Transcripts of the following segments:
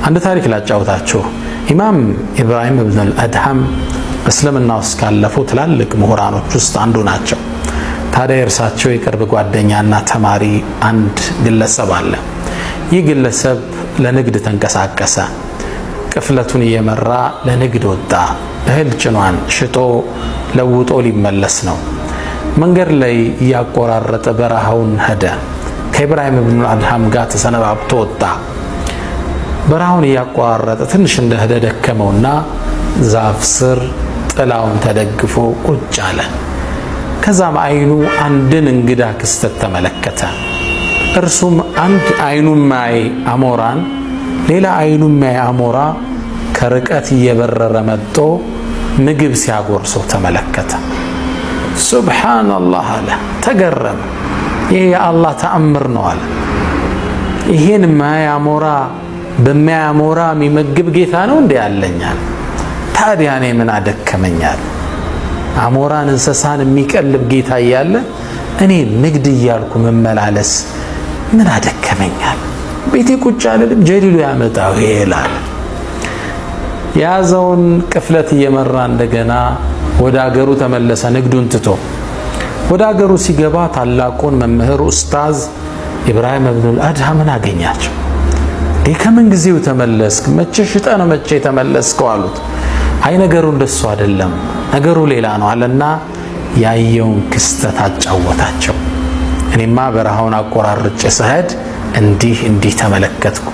አንድ ታሪክ ላጫውታችሁ። ኢማም ኢብራሂም ኢብኑ አልአድሃም እስልምና ውስጥ ካለፉ ትላልቅ ምሁራኖች ውስጥ አንዱ ናቸው። ታዲያ እርሳቸው የቅርብ ጓደኛና ተማሪ አንድ ግለሰብ አለ። ይህ ግለሰብ ለንግድ ተንቀሳቀሰ። ቅፍለቱን እየመራ ለንግድ ወጣ። እህል ጭኗን ሽጦ ለውጦ ሊመለስ ነው። መንገድ ላይ እያቆራረጠ በረሃውን ሄደ። ከኢብራሂም ኢብኑ አልአድሃም ጋር ተሰነባብቶ ወጣ። በረሃውን እያቆራረጠ ትንሽ እንደሄደ ደከመውና ዛፍ ስር ጥላውን ተደግፎ ቁጭ አለ። ከዛም አይኑ አንድን እንግዳ ክስተት ተመለከተ። እርሱም አንድ አይኑ ማይ አሞራን ሌላ አይኑ ማይ አሞራ ከርቀት እየበረረ መጥቶ ምግብ ሲያጎርሰው ተመለከተ። ሱብሃንአላህ አለ፣ ተገረመ። ይህ የአላህ ተአምር ነው አለ። ይሄን ማይ አሞራ በሚያሞራ የሚመግብ ጌታ ነው እንዴ ያለኛል? ታዲያ እኔ ምን አደከመኛል? አሞራን እንስሳን የሚቀልብ ጌታ እያለ እኔ ንግድ እያልኩ መመላለስ ምን አደከመኛል? ቤቴ ቁጭ አልልም፣ ጀሊሉ ያመጣው ይላል። ያዘውን ቅፍለት እየመራ እንደገና ወደ አገሩ ተመለሰ። ንግዱን ትቶ ወደ አገሩ ሲገባ ታላቁን መምህር ኡስታዝ ኢብራሂም ኢብኑ አልአድሃምን አገኛቸው። ከምን ጊዜው ተመለስክ? መቼ ሽጠ ነው መቼ ተመለስከው አሉት። አይ ነገሩ እንደሱ አይደለም፣ ነገሩ ሌላ ነው አለና ያየውን ክስተት አጫወታቸው። እኔማ በረሃውን አቆራርጬ ስሄድ እንዲህ ተመለከትኩ።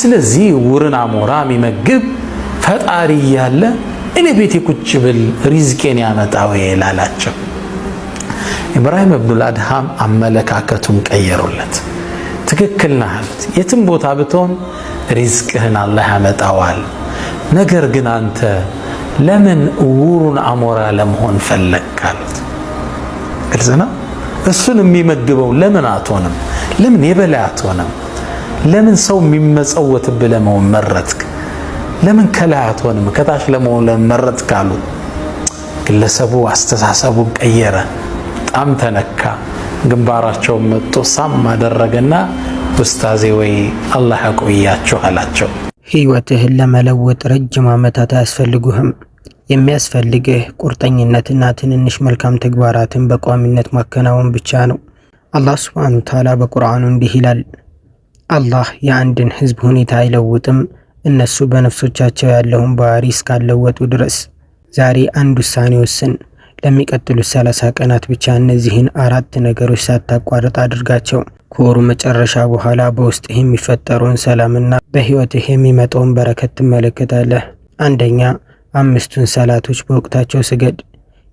ስለዚህ ውርን አሞራ የሚመግብ ፈጣሪ እያለ እኔ ቤቴ ቁጭ ብል ሪዝቄን ያመጣው ይላላቸው። ኢብራሂም ኢብኑ አልአድሃም አመለካከቱን ቀየሩለት። ትክክል ነህ አሉት። የትም ቦታ ብትሆን ሪዝቅህን አላህ ያመጣዋል። ነገር ግን አንተ ለምን ውሩን አሞራ ለመሆን ፈለግክ አሉት። ግልጽ ነው። እሱን የሚመግበው ለምን አትሆንም? ለምን የበላይ አትሆንም? ለምን ሰው የሚመጸወትብህ ለመሆን መረጥክ? ለምን ከላይ አትሆንም? ከታች ለመሆን ለምን መረጥክ አሉት። ግለሰቡ አስተሳሰቡን ቀየረ። በጣም ተነካ። ግንባራቸውን መጥቶ ሳም አደረገና ኡስታዜ ወይ አላህ ያቆያችሁ አላቸው። ህይወትህን ለመለወጥ ረጅም ዓመታት አያስፈልጉህም። የሚያስፈልግህ ቁርጠኝነትና ትንንሽ መልካም ተግባራትን በቋሚነት ማከናወን ብቻ ነው። አላህ ሱብሓነሁ ወተዓላ በቁርአኑ እንዲህ ይላል፣ አላህ የአንድን ህዝብ ሁኔታ አይለውጥም እነሱ በነፍሶቻቸው ያለውን ባህሪ እስካለወጡ ድረስ። ዛሬ አንድ ውሳኔ ወስን። ለሚቀጥሉት 30 ቀናት ብቻ እነዚህን 4 ነገሮች ሳታቋርጥ አድርጋቸው። ከወሩ መጨረሻ በኋላ በውስጥህ የሚፈጠረውን ሰላምና በህይወትህ የሚመጣውን በረከት ትመለከታለህ። አንደኛ፣ 5ቱን ሰላቶች በወቅታቸው ስገድ።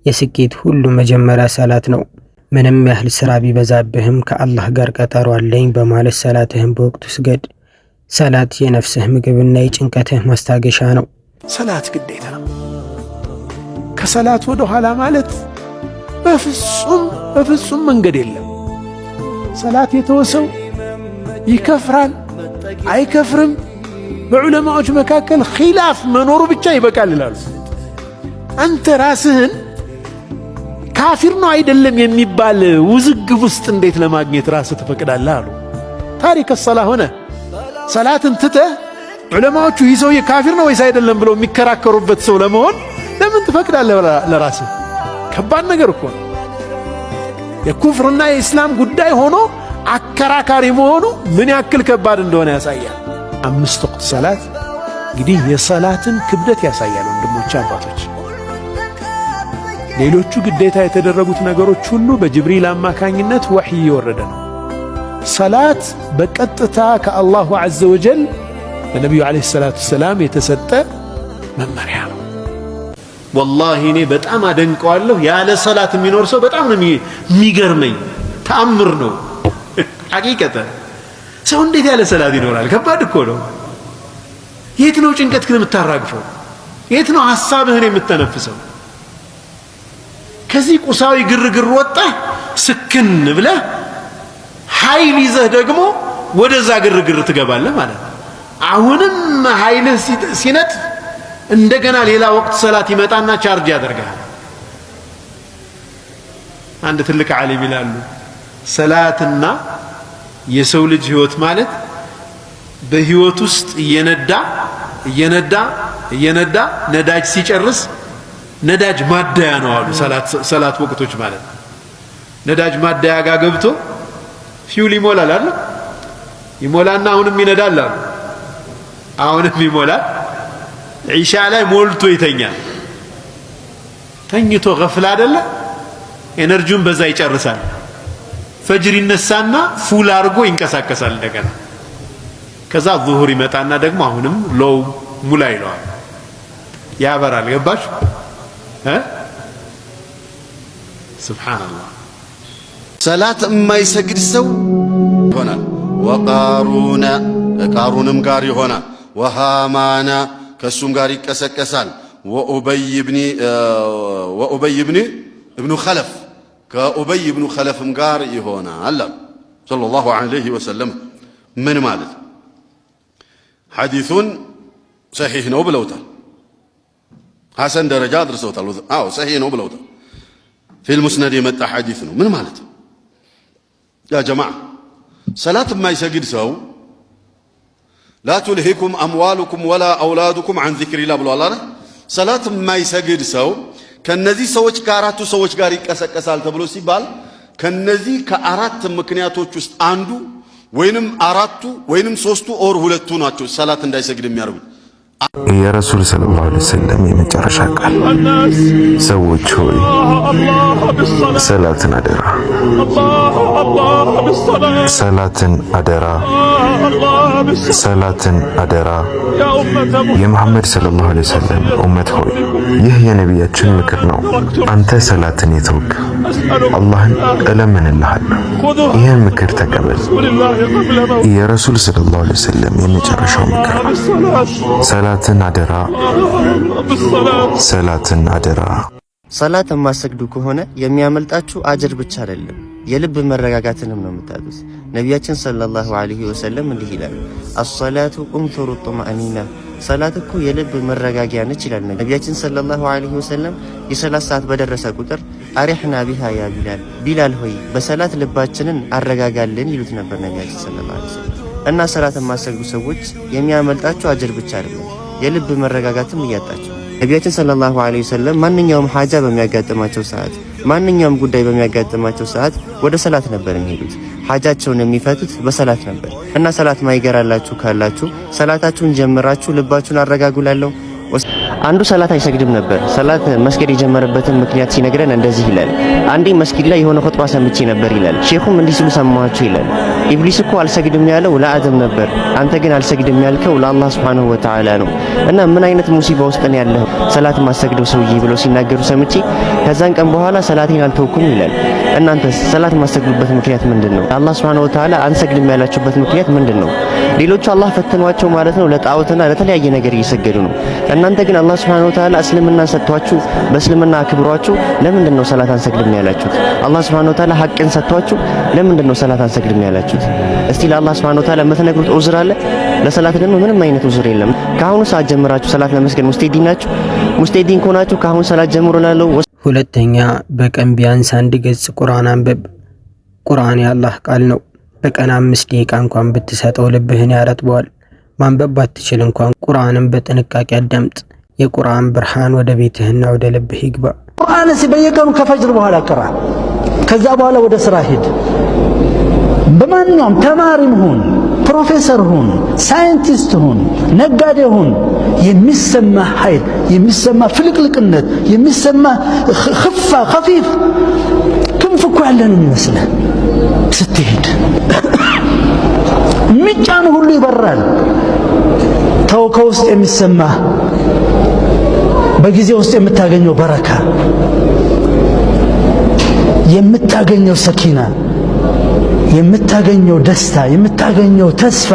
የስኬት ሁሉ መጀመሪያ ሰላት ነው። ምንም ያህል ስራ ቢበዛብህም ከአላህ ጋር ቀጠሮ አለኝ በማለት ሰላትህን በወቅቱ ስገድ። ሰላት የነፍስህ ምግብና የጭንቀትህ ማስታገሻ ነው። ሰላት ግዴታ ነው። ከሰላት ወደ ኋላ ማለት በፍጹም መንገድ የለም። ሰላት የተወሰው ይከፍራል አይከፍርም፣ በዑለማዎች መካከል ኺላፍ መኖሩ ብቻ ይበቃል ይላሉ። አንተ ራስህን ካፊር ነው አይደለም የሚባል ውዝግብ ውስጥ እንዴት ለማግኘት ራስህ ትፈቅዳለህ አሉ። ታሪክ ሰላህ ሆነ ሰላትን ትተህ ዑለማዎቹ ይህ ሰውዬ ካፊር ነው ወይስ አይደለም ብለው የሚከራከሩበት ሰው ለመሆን ለምን ትፈቅዳለህ ለራስህ? ከባድ ነገር እኮ ነው። የኩፍርና የእስላም ጉዳይ ሆኖ አከራካሪ መሆኑ ምን ያክል ከባድ እንደሆነ ያሳያል። 5 ወቅት ሰላት እንግዲህ የሰላትን ክብደት ያሳያል። ወንድሞች አባቶች፣ ሌሎቹ ግዴታ የተደረጉት ነገሮች ሁሉ በጅብሪል አማካኝነት ወህይ እየወረደ ነው። ሰላት በቀጥታ ከአላሁ ዐዘ ወጀል ለነቢዩ ዓለይሂ ሰላቱ ወሰላም የተሰጠ መመሪያ ነው። ወላሂ እኔ በጣም አደንቀዋለሁ። ያለ ሰላት የሚኖር ሰው በጣም ነው የሚገርመኝ። ተአምር ነው ሐቂቀተ። ሰው እንዴት ያለ ሰላት ይኖራል? ከባድ እኮ ነው። የት ነው ጭንቀትህን የምታራግፈው? የት ነው ሐሳብህን የምትተነፍሰው? ከዚህ ቁሳዊ ግርግር ወጣህ ስክን ብለህ ኃይል ይዘህ ደግሞ ወደዛ ግርግር ትገባለህ ማለት ነው። አሁንም ኃይልህ ሲነጥፍ እንደገና ሌላ ወቅት ሰላት ይመጣና ቻርጅ ያደርጋል። አንድ ትልቅ ዓሊም ይላሉ ሰላትና የሰው ልጅ ህይወት ማለት በህይወት ውስጥ እየነዳ ነዳጅ ሲጨርስ ነዳጅ ማደያ ነው አሉ። ሰላት ወቅቶች ማለት ነዳጅ ማደያ ጋር ገብቶ ፊውል ይሞላል አይደል? ይሞላና አሁንም ይነዳል አሉ። አሁንም ይሞላል። ዒሻ ላይ ሞልቶ ይተኛል። ተኝቶ ገፍላ አይደለ? ኤነርጂውን በዛ ይጨርሳል። ፈጅር ይነሳና ፉል አድርጎ ይንቀሳቀሳል እንደገና። ከዛ ዙሁር ይመጣና ደግሞ አሁንም ሎው ሙላ ይለዋል፣ ያበራል። ገባሽ? ሱብሃንአላህ። ሰላት የማይሰግድ ሰው ይሆናል። ወቃሩነ ቃሩንም ጋር ይሆናል። ወሃማና ከሱም ጋር ይቀሰቀሳል። ወኡበይ ብኑ ኸለፍ ከኡበይ ብኑ ኸለፍም ጋር ይሆናል ሰለላሁ ዐለይሂ ወሰለም። ምን ማለት ሐዲሱን ሰሒህ ነው ብለውታል። ሐሰን ደረጃ አድርሰውታል። አዎ ሰሒህ ነው ብለውታል። ፊል ሙስነድ የመጣ ሐዲስ ነው። ምን ማለት ነው? ያ ጀማዓ ሰላት የማይሰግድ ሰው ላ ቱልሂኩም አምዋሉኩም ወላ አውላዱኩም ዐን ዚክሪላህ ብሏል አይደል? ሰላት የማይሰግድ ሰው ከነዚህ ሰዎች ከአራቱ ሰዎች ጋር ይቀሰቀሳል ተብሎ ሲባል ከነዚህ ከአራት ምክንያቶች ውስጥ አንዱ ወይንም አራቱ ወይንም ሶስቱ ኦር ሁለቱ ናቸው ሰላት እንዳይሰግድ የሚያደርጉት። የረሱል ሰለላሁ ዐለይሂ ወሰለም የመጨረሻ ቃል፣ ሰዎች ሆይ ሰላትን አደራ፣ ሰላትን አደራ፣ ሰላትን አደራ። የመሐመድ ሰለላሁ ዐለይሂ ወሰለም ኡመት ሆይ ይህ የነቢያችን ምክር ነው። አንተ ሰላትን የተውክ አላህን እለምንልሃለሁ፣ ይህን ምክር ተቀበል። የረሱል ሰለላሁ ዐለይሂ ወሰለም የመጨረሻው ምክር ነው። ሰላትን አደራ፣ ሰላትን አደራ። ሰላት የማሰግዱ ከሆነ የሚያመልጣችሁ አጅር ብቻ አይደለም የልብ መረጋጋትንም ነው የምታጡት። ነቢያችን ሰለላሁ ዐለይሂ ወሰለም እንዲህ ይላል፣ አሰላቱ ኡንቱሩ ጡማእኒና፣ ሰላት እኮ የልብ መረጋጊያ ነች ይላል ነቢያችን ሰለላሁ ዐለይሂ ወሰለም። የሰላት ሰዓት በደረሰ ቁጥር አሪሕና ቢሃ ያ ቢላል፣ ቢላል ሆይ በሰላት ልባችንን አረጋጋልን ይሉት ነበር ነቢያችን ሰለላሁ ዐለይሂ ወሰለም። እና ሰላት የማሰግዱ ሰዎች የሚያመልጣችሁ አጅር ብቻ አይደለም የልብ መረጋጋትም እያጣችሁ። ነቢያችን ሰለላሁ ዐለይሂ ወሰለም ማንኛውም ሐጃ በሚያጋጥማቸው ሰዓት፣ ማንኛውም ጉዳይ በሚያጋጥማቸው ሰዓት ወደ ሰላት ነበር የሚሄዱት። ሐጃቸውን የሚፈቱት በሰላት ነበር። እና ሰላት ማይገራላችሁ ካላችሁ ሰላታችሁን ጀምራችሁ ልባችሁን አረጋጉላለሁ። አንዱ ሰላት አይሰግድም ነበር። ሰላት መስገድ የጀመረበትን ምክንያት ሲነግረን እንደዚህ ይላል፣ አንዴ መስጊድ ላይ የሆነ ኹጥባ ሰምቼ ነበር ይላል። ሼኹም እንዲህ ሲሉ ሰማኋቸው ይላል፣ ኢብሊስ እኮ አልሰግድም ያለው ለአደም ነበር፣ አንተ ግን አልሰግድም ያልከው ለአላህ ሱብሓነሁ ወተዓላ ነው። እና ምን አይነት ሙሲባ ውስጥ ነው ያለው ሰላት ማሰግደው ሰውዬ ብለው ሲናገሩ ሰምቼ ከዛን ቀን በኋላ ሰላቴን አልተውኩም ይላል። እናንተስ ሰላት ማሰግዱበት ምክንያት ምንድነው? አላህ ሱብሓነሁ ወተዓላ አንሰግድም ያላችሁበት ምክንያት ምንድነው? ሌሎቹ አላህ ፈተኗቸው ማለት ነው፣ ለጣዖትና ለተለያየ ነገር እየሰገዱ ነው። እናንተ ግን አላህ ሱብሓነሁ ወተዓላ እስልምና ሰጥቷችሁ በእስልምና አክብሯችሁ ለምንድን ነው ሰላት አንሰግድም ያላችሁት? አላህ ሱብሓነሁ ወተዓላ ሐቅን ሰጥቷችሁ ለምንድን ነው ሰላት አንሰግድም ያላችሁት? እስቲ ለአላህ ሱብሓነሁ ወተዓላ የምትነግሩት ዑዝር አለ? ለሰላት ደግሞ ምንም አይነት ዑዝር የለም። ከአሁኑ ሰዓት ጀምራችሁ ሰላት ለመስገድ ሙስቴዲን ናችሁ። ሙስቴዲን ከሆናችሁ ከአሁኑ ሰላት ጀምሮ ላለው። ሁለተኛ፣ በቀን ቢያንስ 1 ገጽ ቁርአን አንብብ። ቁርአን የአላህ ቃል ነው። በቀን 5 ደቂቃ እንኳን ብትሰጠው ልብህን ያረጥበዋል። ማንበብ ባትችል እንኳን ቁርአንን በጥንቃቄ አዳምጥ። የቁርአን ብርሃን ወደ ቤትህና ወደ ልብህ ይግባ። ቁርአን በየቀኑ ከፈጅር በኋላ ቅራ። ከዛ በኋላ ወደ ስራ ሂድ። በማንኛውም ተማሪም ሁን፣ ፕሮፌሰር ሁን፣ ሳይንቲስት ሁን፣ ነጋዴ ሁን፣ የሚሰማ ኃይል፣ የሚሰማ ፍልቅልቅነት፣ የሚሰማ ኸፊፍ ክንፍ እኮ ያለን የሚመስልህ ስትሄድ የሚጫኑ ሁሉ ይበራል። ተው ከውስጥ የሚሰማ በጊዜ ውስጥ የምታገኘው በረካ፣ የምታገኘው ሰኪና፣ የምታገኘው ደስታ፣ የምታገኘው ተስፋ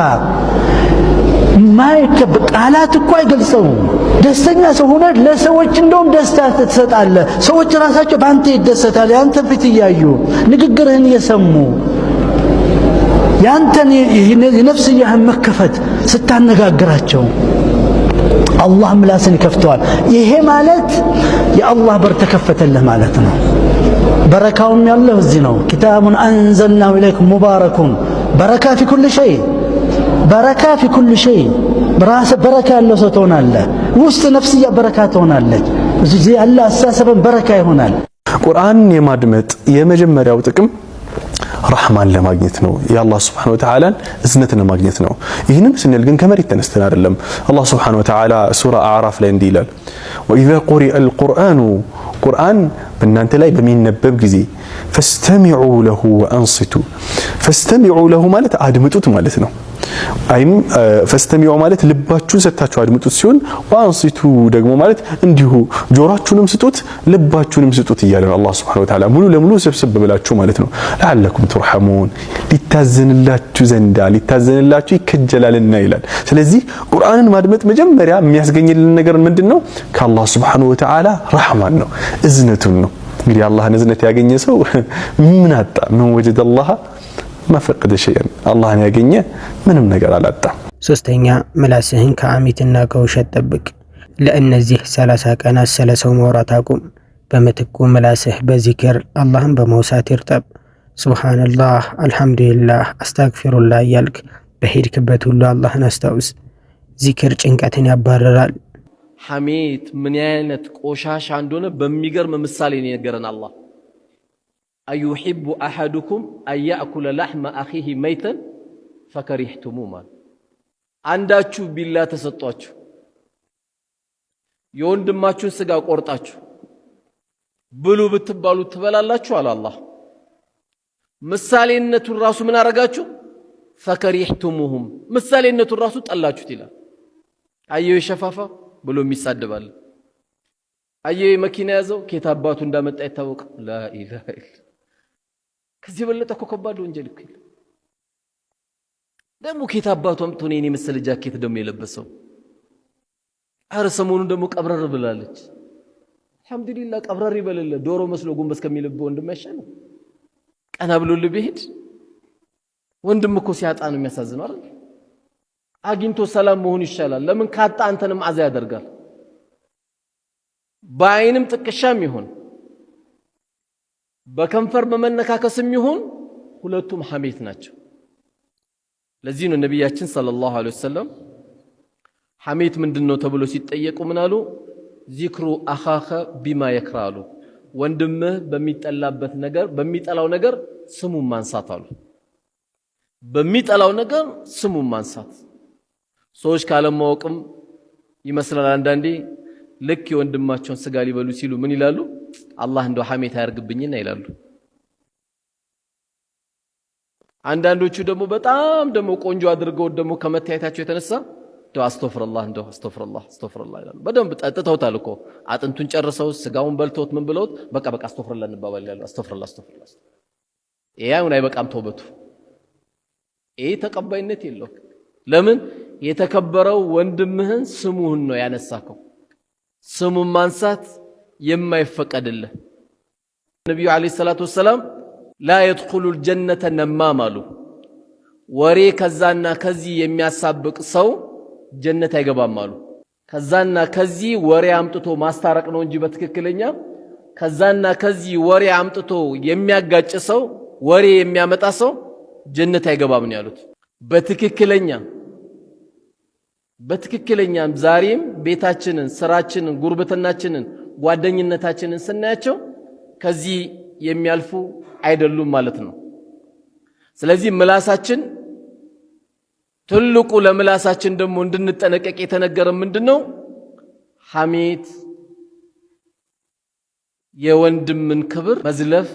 ማይከብ ቃላት እኮ አይገልጸውም። ደስተኛ ሰው ሆነ ለሰዎች እንደውም ደስታ ትሰጣለህ። ሰዎች ራሳቸው በአንተ ይደሰታል። ያንተ ፊት እያዩ ንግግርህን እየሰሙ ያንተን የነፍስያህን መከፈት ስታነጋግራቸው አላህ ምላስን ይከፍተዋል። ይሄ ማለት የአላህ በር ተከፈተልህ ማለት ነው። በረካውም ያለው እዚህ ነው። ኪታቡን አንዘልናሁ ኢለይኩም ሙባረኩን በረካ ፊ ኩል ሸይ። በረካ ፊ ኩል ሸይ ራስ በረካ ያለው ሰው ትሆናለህ። ውስጥ ነፍስያ በረካ ትሆናለች። እዚህ ያለ አስተሳሰብን በረካ ይሆናል። ቁርአን የማድመጥ የመጀመሪያው ጥቅም ረህማን ለማግኘት ነው። የአላህ Subhanahu Wa Ta'ala እዝነትን ለማግኘት ነው። ይህንን ስንል ግን ከመሬት ተነስተን አይደለም። አላህ Subhanahu Wa Ta'ala ሱራ አዕራፍ ላይ እንዲህ ይላል ወኢዛ ቁሪአ አልቁርአኑ ቁርአን በእናንተ ላይ በሚነበብ ጊዜ ፈስተሚዑ ለሁ ወአንሲቱ ፈስተሚዑ ለሁ ማለት አድምጡት ማለት ነው። አይም ፈስተሚዑ ማለት ልባችሁን ሰጥታችሁ አድምጡት ሲሆን ወአንሲቱ ደግሞ ማለት እንዲሁ ጆሮአችሁንም ስጡት ልባችሁንም ስጡት እያለ ነው አላህ Subhanahu Wa Ta'ala ሙሉ ለሙሉ ሰብስብ ብላችሁ ማለት ነው። ለዓለኩም ትርሐሙን ሊታዘንላችሁ ዘንዳ ሊታዘንላችሁ ይከጀላልና ይላል። ስለዚህ ቁርአንን ማድመጥ መጀመሪያ የሚያስገኝልን ነገር ምንድነው? ከአላህ Subhanahu Wa Ta'ala ረህማን ነው፣ እዝነቱን ነው። እንግዲህ አላህን እዝነት ያገኘ ሰው ምን አጣ? ምን ወጀደ አላህ ማፈቀደ ሸይን አላህን ያገኘ ምንም ነገር አላጣም። ሶስተኛ ምላስህን ከአሚትና ከውሸት ጠብቅ። ለእነዚህ 30 ቀናት ስለ ሰው ማውራት አቁም። በምትኩ ምላስህ በዚክር አላህን በመውሳት ይርጠብ። ሱብሃንአላህ፣ አልሐምዱሊላህ፣ አስተግፊሩላህ እያልክ በሄድክበት ሁሉ አላህን አስታውስ። ዚክር ጭንቀትን ያባረራል። ሐሜት ምን አይነት ቆሻሻ እንደሆነ በሚገርም ምሳሌ ነው የነገረን አላህ። አዩሂቡ አሐዱኩም አያእኩለ ለሕመ አኺሂ መይተን ፈከሪህቱሙ ማለት አንዳችሁ ቢላ ተሰጧችሁ የወንድማችሁን ስጋ ቆርጣችሁ ብሉ ብትባሉ ትበላላችሁ አለ አላህ። ምሳሌነቱን ራሱ ምን አረጋችሁ? ፈከሪህቱሙሁም ምሳሌነቱን ራሱ ጠላችሁት ይላል። አየው የሸፋፋ ብሎ የሚሳደባል። አየው መኪና ያዘው ኬት አባቱ እንዳመጣ ይታወቅ። ላኢላሃ ኢላ ከዚህ በለጠ እኮ ከባድ ወንጀል እኮ ደግሞ ኬት አባቱ አምጥቶ ነው የኔ መሰለ ጃኬት ደግሞ የለበሰው። አረ ሰሞኑን ደግሞ ቀብረር ብላለች። አልሐምዱሊላህ ቀብረር ይበለለ ዶሮ መስሎ ጎንበስ ከሚልብ ወንድም አይሻልም? ቀና ብሎልህ ቢሄድ ወንድም እኮ ሲያጣ ነው የሚያሳዝነው አይደል? አግኝቶ ሰላም መሆን ይሻላል። ለምን ካጣ አንተንም አዛ ያደርጋል። በአይንም ጥቅሻም ይሁን በከንፈር በመነካከስም ይሁን ሁለቱም ሐሜት ናቸው። ለዚህ ነው ነብያችን ሰለላሁ ዐለይሂ ወሰለም ሐሜት ምንድነው ተብሎ ሲጠየቁ ምን አሉ? ዚክሩ አኻኸ ቢማ ይክራሉ፣ ወንድምህ በሚጠላበት ነገር በሚጠላው ነገር ስሙን ማንሳት አሉ። በሚጠላው ነገር ስሙን ማንሳት። ሰዎች ካለማወቅም ይመስላል አንዳንዴ ልክ የወንድማቸውን ስጋ ሊበሉ ሲሉ ምን ይላሉ? አላህ እንደው ሐሜት አያርግብኝና ይላሉ። አንዳንዶቹ ደግሞ በጣም ደግሞ ቆንጆ አድርገው ደግሞ ከመታየታቸው የተነሳ እንደው አስተግፊሩላህ ይላሉ። በደንብ ጠጥተውታል እኮ አጥንቱን ጨርሰው ስጋውን በልተውት ምን ብለውት በቃ አስተግፊሩላህ እንባባል ይላሉ። አስተግፊሩላህ ይሄውን አይበቃም ተውበቱ። ይሄ ተቀባይነት የለው። ለምን? የተከበረው ወንድምህን ስሙህን ነው ያነሳከው። ስሙን ማንሳት የማይፈቀድልህ ነብዩ አለይሂ ሰላቱ ወሰለም ላ يدخلul ጀነተ ነማም አሉ። ወሬ ከዛና ከዚህ የሚያሳብቅ ሰው ጀነት አይገባም አሉ። ከዛና ከዚህ ወሬ አምጥቶ ማስታረቅ ነው እንጂ በትክክለኛ ከዛና ከዚህ ወሬ አምጥቶ የሚያጋጭ ሰው ወሬ የሚያመጣ ሰው ጀነት አይገባም ነው ያሉት። በትክክለኛም ዛሬም ቤታችንን፣ ስራችንን፣ ጉርብትናችንን፣ ጓደኝነታችንን ስናያቸው ከዚህ የሚያልፉ አይደሉም ማለት ነው። ስለዚህ ምላሳችን ትልቁ ለምላሳችን ደግሞ እንድንጠነቀቅ የተነገረ ምንድነው? ሐሜት፣ የወንድምን ክብር መዝለፍ፣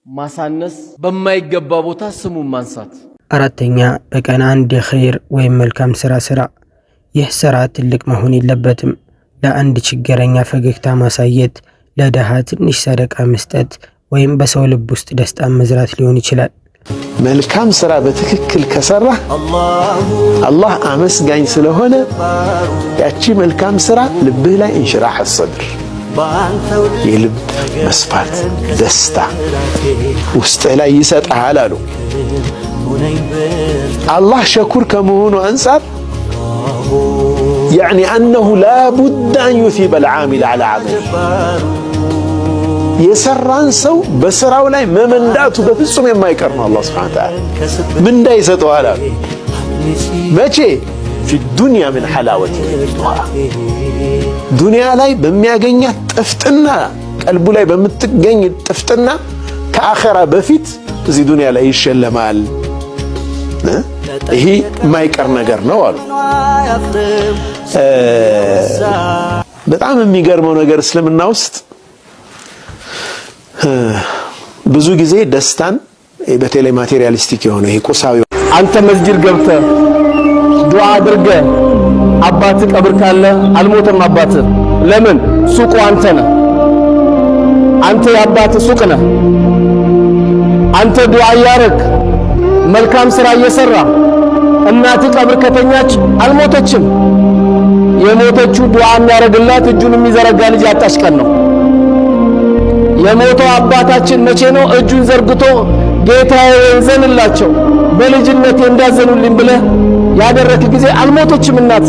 ማሳነስ፣ በማይገባ ቦታ ስሙን ማንሳት። አራተኛ በቀን አንድ ኸይር ወይም መልካም ስራ። ይህ ስራ ትልቅ መሆን የለበትም። ለአንድ ችግረኛ ፈገግታ ማሳየት፣ ለደሃ ትንሽ ሰደቃ መስጠት ወይም በሰው ልብ ውስጥ ደስታን መዝራት ሊሆን ይችላል። መልካም ስራ በትክክል ከሰራ አላህ አመስጋኝ ስለሆነ ያቺ መልካም ስራ ልብህ ላይ እንሽራህ الصدر የልብ መስፋት ደስታ ውስጥ ላይ ይሰጣል አሉ። አላህ ሸኩር ከመሆኑ አንፃር يعني أنه لا بد أن يثيب العامل على عمله የሰራን ሰው በስራው ላይ መመንዳቱ በፍጹም የማይቀር ነው። አላህ Subhanahu Wa Ta'ala ምንዳ ይሰጠዋል። መቼ في الدنيا من حلاوة ዱንያ ላይ በሚያገኛት ጥፍጥና ቀልቡ ላይ በምትገኝ ጥፍጥና ከአኺራ በፊት እዚህ ዱንያ ላይ ይሸለማል። ይሄ የማይቀር ነገር ነው አሉ። በጣም የሚገርመው ነገር እስልምና ውስጥ ብዙ ጊዜ ደስታን በተለይ ማቴሪያሊስቲክ የሆነ ይሄ ቁሳዊ አንተ መስጂድ ገብተህ ዱዓ አድርገህ አባት ቀብር ካለ አልሞተም አባት ለምን ሱቁ አንተ ነህ አንተ የአባት ሱቅ ነህ አንተ ዱዓ ያረክ መልካም ስራ እየሰራ እናት ቀብር ከተኛች አልሞተችም የሞተችው ዱዓ የሚያረግላት እጁን የሚዘረጋ ልጅ ያጣሽ ቀን ነው የሞተው አባታችን መቼ ነው እጁን ዘርግቶ ጌታዬ ዘንላቸው በልጅነቴ እንዳዘኑልኝ ብለህ ያደረክ ጊዜ አልሞተችም እናት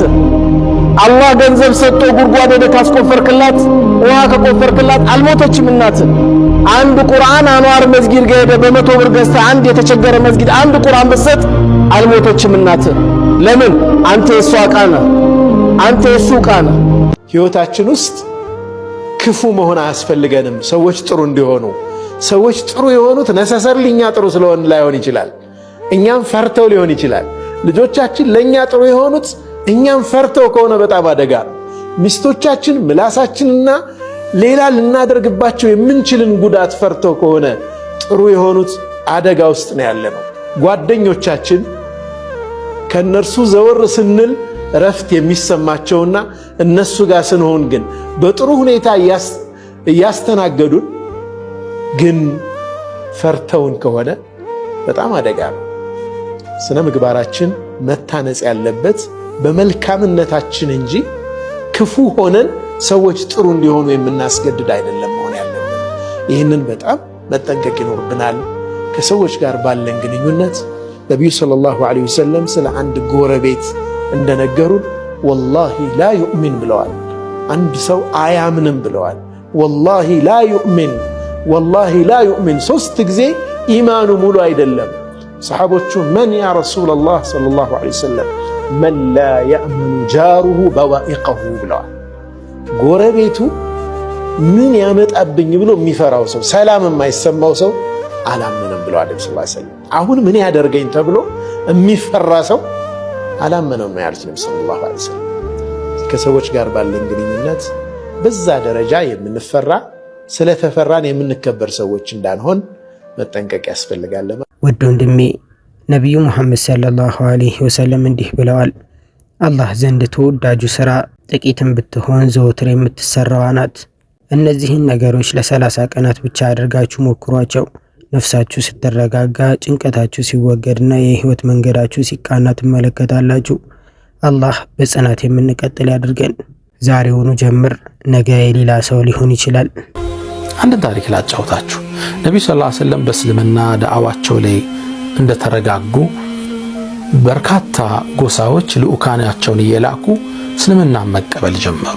አላህ ገንዘብ ሰጥቶ ጉርጓድ ወደ ካስቆፈርክላት ውሃ ከቆፈርክላት አልሞተችም እናት አንድ ቁርአን አንዋር መስጊድ ገደ በ100 ብር ገዝታ አንድ የተቸገረ መስጊድ አንድ ቁርአን በሰጥ አልሞተችም እናት ለምን አንተ የሷ ቃና አንተ የሱ ቃና ህይወታችን ውስጥ ክፉ መሆን አያስፈልገንም ሰዎች ጥሩ እንዲሆኑ ሰዎች ጥሩ የሆኑት ነሰሰርልኛ ጥሩ ስለሆነ ላይሆን ይችላል እኛም ፈርተው ሊሆን ይችላል ልጆቻችን ለኛ ጥሩ የሆኑት እኛም ፈርተው ከሆነ በጣም አደጋ ነው ሚስቶቻችን ምላሳችንና ሌላ ልናደርግባቸው የምንችልን ጉዳት ፈርተው ከሆነ ጥሩ የሆኑት አደጋ ውስጥ ነው ያለነው ጓደኞቻችን ከነርሱ ዘወር ስንል ረፍት የሚሰማቸውና እነሱ ጋር ስንሆን ግን በጥሩ ሁኔታ እያስተናገዱን ግን ፈርተውን ከሆነ በጣም አደጋ ነው ስነ ምግባራችን መታነጽ ያለበት በመልካምነታችን እንጂ ክፉ ሆነን ሰዎች ጥሩ እንዲሆኑ የምናስገድድ አይደለም መሆን ያለበት ይህንን በጣም መጠንቀቅ ይኖርብናል ከሰዎች ጋር ባለን ግንኙነት ነብዩ ሰለላሁ ዐለይሂ ወሰለም ስለ አንድ ጎረቤት እንደነገሩን ወላሂ ላ ዩእሚን ብለዋል አንድ ሰው አያምንም ብለዋል ወላሂ ላ ዩእሚን ወላሂ ላ ዩእሚን ሶስት ጊዜ ኢማኑ ሙሉ አይደለም ሰሃቦቹ መን ያ ረሱላላህ ሰለላሁ ዐለይሂ ወሰለም መን ላ ያእመኑ ጃሩሁ በዋኢቀሁ ብለዋል ጎረቤቱ ምን ያመጣብኝ ብሎ የሚፈራው ሰው ሰላም የማይሰማው ሰው አላመነም ብለዋል ነብዩ ሰለላሁ ዐለይሂ ወሰለም አሁን ምን ያደርገኝ ተብሎ የሚፈራ ሰው አላመነም ነው ያሉት ነብዩ ሰለላሁ ዐለይሂ ወሰለም ከሰዎች ጋር ባለን ግንኙነት በዛ ደረጃ የምንፈራ ስለተፈራን የምንከበር ሰዎች እንዳንሆን መጠንቀቅ ያስፈልጋል ውድ ወንድሜ ነብዩ መሐመድ ሰለላሁ ዐለይሂ ወሰለም እንዲህ ብለዋል አላህ ዘንድ ተወዳጁ ሥራ ጥቂትም ብትሆን ዘወትር የምትሰራው ናት እነዚህን ነገሮች ለ30 ቀናት ብቻ አድርጋችሁ ሞክሯቸው ነፍሳችሁ ስትረጋጋ ጭንቀታችሁ ሲወገድና የህይወት መንገዳችሁ ሲቃና ትመለከታላችሁ አላህ በጽናት የምንቀጥል ያድርገን ዛሬውኑ ጀምር ነገ የሌላ ሰው ሊሆን ይችላል አንድ ታሪክ ላጫውታችሁ ነብዩ ሰለላሁ ዐለይሂ ወሰለም በእስልምና ዳዕዋቸው ላይ እንደተረጋጉ በርካታ ጎሳዎች ልኡካናቸውን እየላኩ እስልምና መቀበል ጀመሩ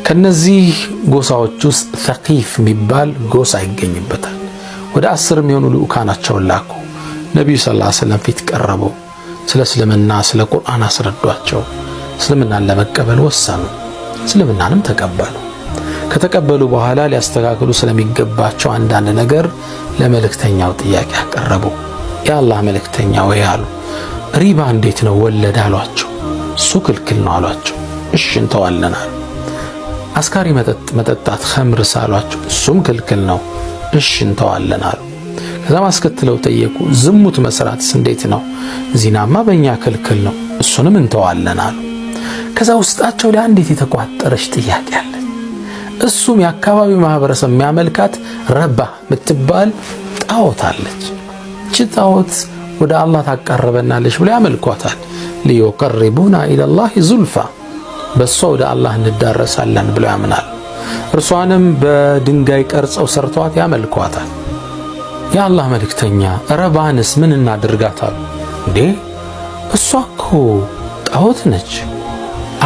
ከነዚህ ጎሳዎች ውስጥ ሰቂፍ የሚባል ጎሳ ይገኝበታል ወደ 10 የሚሆኑ ልኡካናቸውን ላኩ ነብዩ ሰለላሁ ዐለይሂ ወሰለም ፊት ቀረቡ ስለ እስልምና ስለ ቁርአን አስረዷቸው እስልምናን ለመቀበል ወሰኑ እስልምናንም ተቀበሉ ከተቀበሉ በኋላ ሊያስተካክሉ ስለሚገባቸው አንዳንድ ነገር ለመልእክተኛው ጥያቄ አቀረቡ ያላህ መልእክተኛ ወይ አሉ ሪባ እንዴት ነው ወለድ አሏቸው እሱ ክልክል ነው አሏቸው እሺ እንተዋለናል አስካሪ መጠጣት ኸምር ሳሏቸው እሱም ክልክል ነው እሺ እንተዋለናል ከዛም አስከትለው ጠየቁ ዝሙት መስራትስ እንዴት ነው ዚናማ በእኛ ክልክል ነው እሱንም እንተዋለናል ከዛ ውስጣቸው ላይ አንዲት የተቋጠረች ጥያቄ አለ እሱም የአካባቢው ማህበረሰብ የሚያመልካት ረባ ምትባል ጣዖት አለች ጣዖት ወደ አላህ ታቀርበናለች ብለው ያመልኳታል ሊዩቀርቡና ኢለላህ ዙልፋ በሷ ወደ አላህ እንዳረሳለን ብለው ያምናል እርሷንም በድንጋይ ቀርጸው ሰርተዋት ያመልኳታል የአላህ መልእክተኛ ረባንስ ምን እናድርጋታል እንዴ እሷ እኮ ጣዖት ነች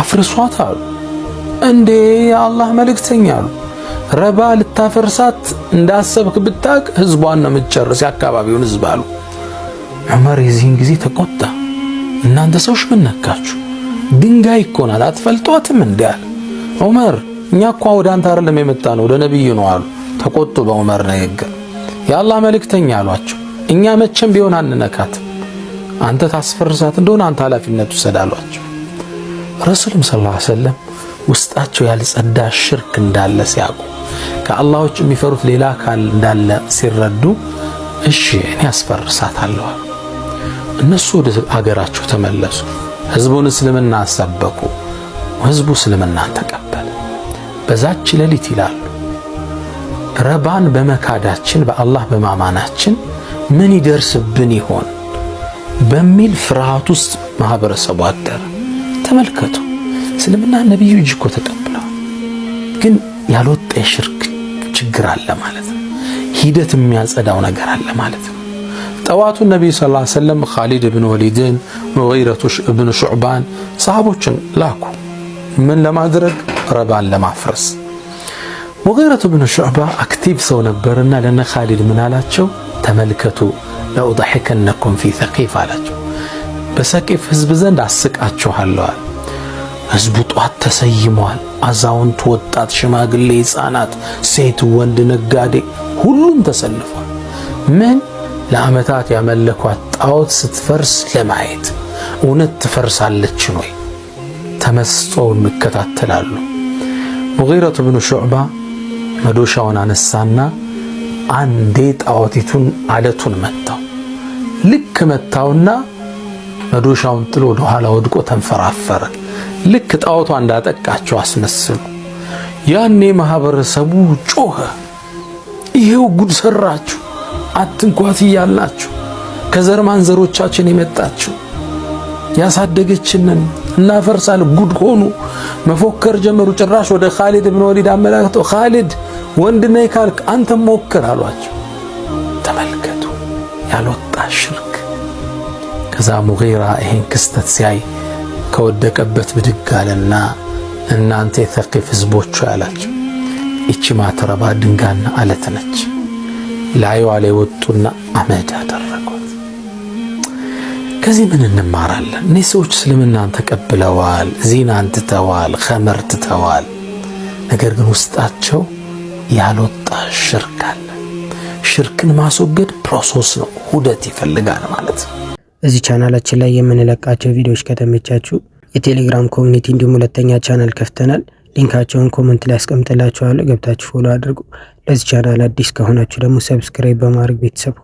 አፍርሷት አሉ እንዴ የአላህ መልእክተኛ አሉ ረባ ልታፈርሳት እንዳሰብክ ብታቅ ህዝቧን ነው የምትጨርስ ያካባቢውን ህዝብ አሉ። ዑመር የዚህን ጊዜ ተቆጣ። እናንተ ሰዎች ምን ነካችሁ? ድንጋይ እኮ ናት አትፈልጧትም እንዴ አለ። ዑመር እኛ እኮ ወደ አንተ አይደለም የመጣ ነው ወደ ነብዩ ነው አሉ። ተቆጡ በዑመር ንግግር። የአላህ መልእክተኛ አሏቸው እኛ መቼም ቢሆን አንነካትም፣ አንተ ታስፈርሳት እንደሆነ አንተ ኃላፊነቱ ውሰድ አሏቸው። ረሱልም ሰለላሁ ዐለይሂ ወሰለም ውስጣቸው ያልጸዳ ሽርክ እንዳለ ሲያውቁ ከአላህ ውጭ የሚፈሩት ሌላ አካል እንዳለ ሲረዱ እሺ እኔ አስፈርሳታለሁ። እነሱ ወደ አገራቸው ተመለሱ። ህዝቡን እስልምና አሰበኩ። ህዝቡ እስልምናን ተቀበለ። በዛች ሌሊት ይላሉ ረባን በመካዳችን በአላህ በማማናችን ምን ይደርስብን ይሆን በሚል ፍርሃት ውስጥ ማህበረሰቡ አደረ። ተመልከቱ እስልምና ነብዩ እጅ እኮ ተቀብለው ግን ያልወጣ የሽርክ ችግር አለ ማለት ነው። ሂደት የሚያጸዳው ነገር አለ ማለት ነው። ጠዋቱ ነብዩ ሰለላሁ ዐለይሂ ወሰለም ኻሊድ ኢብኑ ወሊድን ሙጊረቱ ኢብኑ ሹዕባን ሰሃቦችን ላኩ። ምን ለማድረግ? ረባን ለማፍረስ። ሙጊረቱ ኢብኑ ሹዕባ አክቲቭ ሰው ነበርና ለነ ኻሊድ ምን አላቸው? ተመልከቱ ለኡضحከነኩም ፊ ሰቂፍ አላቸው። በሰቂፍ ህዝብ ዘንድ አስቃችኋለሁ። ህዝቡ ጧት ተሰይሟል። አዛውንት፣ ወጣት፣ ሽማግሌ፣ ህፃናት፣ ሴት፣ ወንድ፣ ነጋዴ ሁሉም ተሰልፏል። ምን ለዓመታት ያመለኳት ጣዖት ስትፈርስ ለማየት እውነት ትፈርሳለች ነው ተመስጦውን ይከታተላሉ። ሙጊረቱ ኢብኑ ሹዕባ መዶሻውን አነሳና አንዴ ጣዖቲቱን አለቱን መታው። ልክ መታውና መዶሻውን ጥሎ ወደ ኋላ ወድቆ ተንፈራፈረ። ልክ ጣዖቷ እንዳጠቃቸው አስመስሉ። ያኔ ማህበረሰቡ ጮኸ፣ ይሄው ጉድ ሰራችሁ፣ አትንኳት እያልናችሁ ከዘር ማንዘሮቻችን የመጣችሁ ያሳደገችንን እናፈርሳል ጉድ ሆኑ። መፎከር ጀመሩ። ጭራሽ ወደ ኻሊድ ኢብኑ ወሊድ አመላክተው ኻሊድ ወንድ ነኝ ካልክ አንተ ሞክር አሏቸው። ተመልከቱ ያልወጣ ሽርክ። ከዛ ሙጊራ ይሄን ክስተት ሲያይ ከወደቀበት ብድግ አለና እናንተ የሰቂፍ ህዝቦች ያላቸው እቺ ማትረባ ድንጋይና አለት ነች። ላይዋ ላይ ወጡና አመድ አደረጓት። ከዚህ ምን እንማራለን? እነዚህ ሰዎች እስልምናን ተቀብለዋል፣ ዚናን ትተዋል፣ ኸመር ትተዋል። ነገር ግን ውስጣቸው ያልወጣ ሽርክ አለ። ሽርክን ማስወገድ ፕሮሰስ ነው፣ ሁደት ይፈልጋል ማለት ነው። እዚህ ቻናላችን ላይ የምንለቃቸው ቪዲዮዎች ከተመቻችሁ የቴሌግራም ኮሚኒቲ እንዲሁም ሁለተኛ ቻናል ከፍተናል። ሊንካቸውን ኮሜንት ላይ አስቀምጥላችኋለሁ። ገብታችሁ ፎሎ አድርጉ። ለዚህ ቻናል አዲስ ከሆናችሁ ደግሞ ሰብስክራይብ በማድረግ ቤተሰብ